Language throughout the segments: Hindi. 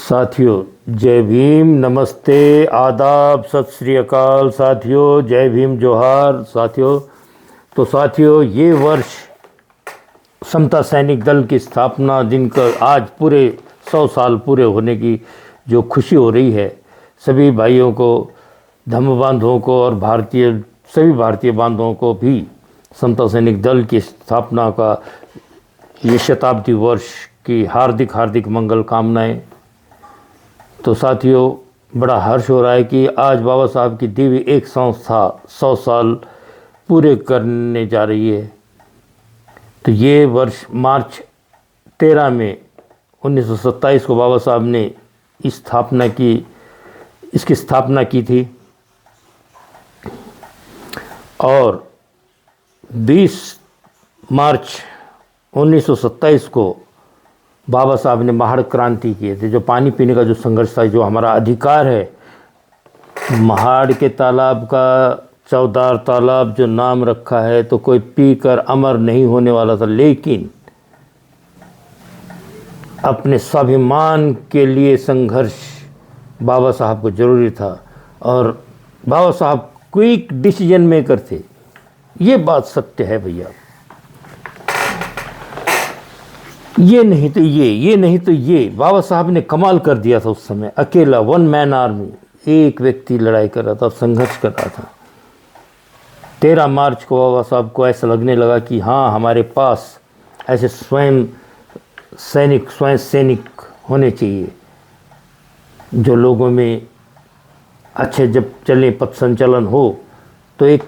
साथियों, जय भीम, नमस्ते, आदाब, सत श्री अकाल। साथियों, जय भीम, जोहार। साथियों, ये वर्ष समता सैनिक दल की स्थापना दिन का आज पूरे 100 साल पूरे होने की जो खुशी हो रही है, सभी भाइयों को, धम्म बांधवों को और सभी भारतीय बांधवों को भी समता सैनिक दल की स्थापना का ये शताब्दी वर्ष की हार्दिक हार्दिक मंगल कामनाएं। तो साथियों, बड़ा हर्ष हो रहा है कि आज बाबा साहब की दी हुई एक संस्था 100 साल पूरे करने जा रही है। तो ये वर्ष मार्च 13 में 1927 को बाबा साहब ने इसकी स्थापना की थी और 20 मार्च 1927 को बाबा साहब ने महाड़ क्रांति किए थे। जो पानी पीने का जो संघर्ष था, जो हमारा अधिकार है, महाड़ के तालाब का चौदार तालाब जो नाम रखा है, तो कोई पीकर अमर नहीं होने वाला था, लेकिन अपने स्वाभिमान के लिए संघर्ष बाबा साहब को जरूरी था। और बाबा साहब क्विक डिसीजन मेकर थे, ये बात सत्य है भैया। ये नहीं तो ये बाबा साहब ने कमाल कर दिया था उस समय। अकेला, वन मैन आर्मी, एक व्यक्ति लड़ाई कर रहा था, संघर्ष कर रहा था। 13 मार्च को बाबा साहब को ऐसा लगने लगा कि हाँ, हमारे पास ऐसे स्वयं सैनिक होने चाहिए, जो लोगों में अच्छे जब चले पथ संचलन हो तो एक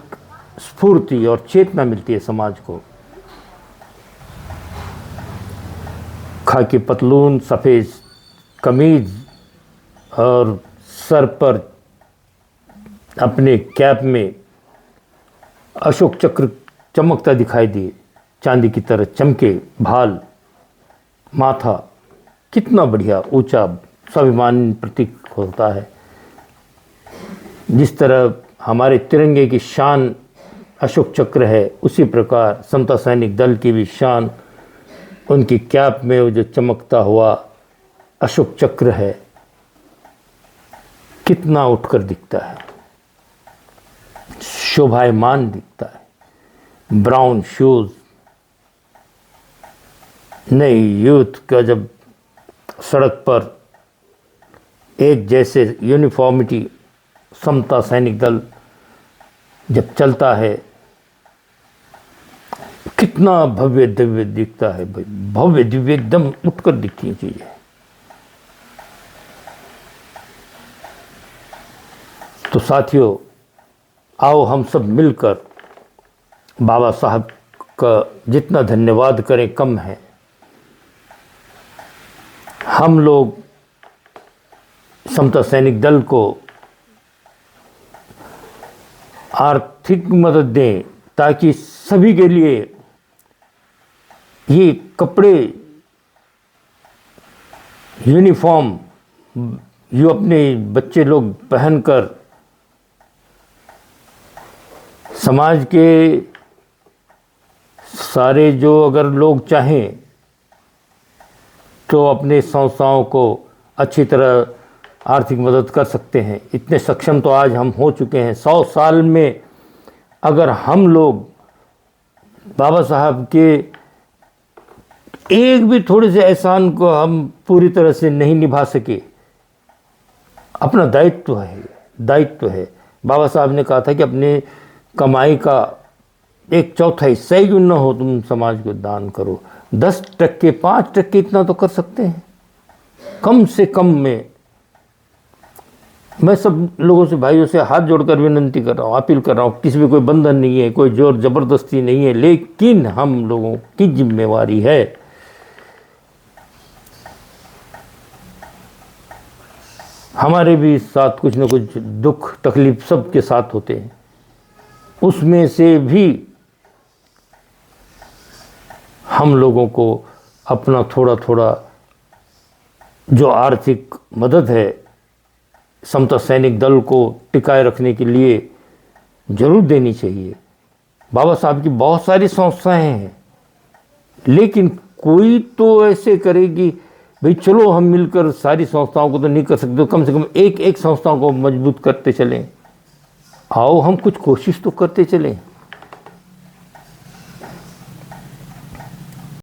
स्फूर्ति और चेतना मिलती है समाज को। खाकी पतलून, सफ़ेद कमीज और सर पर अपने कैप में अशोक चक्र चमकता दिखाई दिए, चांदी की तरह चमके भाल, माथा कितना बढ़िया ऊंचा स्वाभिमान प्रतीक होता है। जिस तरह हमारे तिरंगे की शान अशोक चक्र है, उसी प्रकार समता सैनिक दल की भी शान उनकी कैप में वो जो चमकता हुआ अशोक चक्र है, कितना उठकर दिखता है, शोभायमान दिखता है। ब्राउन शूज, नई यूथ का जब सड़क पर एक जैसे यूनिफॉर्मिटी, समता सैनिक दल जब चलता है, कितना भव्य दिव्य दिखता है भाई। भव्य दिव्य एकदम उठकर दिखती है चीजें। तो साथियों, आओ हम सब मिलकर बाबा साहब का जितना धन्यवाद करें कम है। हम लोग समता सैनिक दल को आर्थिक मदद दें, ताकि सभी के लिए ये कपड़े, यूनिफॉर्म जो अपने बच्चे लोग पहनकर समाज के सारे, जो अगर लोग चाहें तो अपने संस्थाओं को अच्छी तरह आर्थिक मदद कर सकते हैं। इतने सक्षम तो आज हम हो चुके हैं। 100 साल में अगर हम लोग बाबा साहब के एक भी थोड़े से एहसान को हम पूरी तरह से नहीं निभा सके, अपना दायित्व है। बाबा साहब ने कहा था कि अपने कमाई का 1/4 हिस्सा ही क्यों न हो, तुम समाज को दान करो। 10%, 5% इतना तो कर सकते हैं कम से कम में। मैं सब लोगों से, भाइयों से हाथ जोड़कर विनती कर रहा हूँ, अपील कर रहा हूँ। किसी में कोई बंधन नहीं है, कोई जोर जबरदस्ती नहीं है, लेकिन हम लोगों की जिम्मेवारी है। हमारे भी साथ कुछ न कुछ दुख तकलीफ सबके साथ होते हैं, उसमें से भी हम लोगों को अपना थोड़ा थोड़ा जो आर्थिक मदद है समता सैनिक दल को टिकाए रखने के लिए जरूर देनी चाहिए। बाबा साहब की बहुत सारी संस्थाएं हैं, लेकिन कोई तो ऐसे करेगी भाई चलो हम मिलकर सारी संस्थाओं को तो नहीं कर सकते, तो कम से कम एक एक संस्थाओं को मजबूत करते चलें। आओ हम कुछ कोशिश तो करते चलें।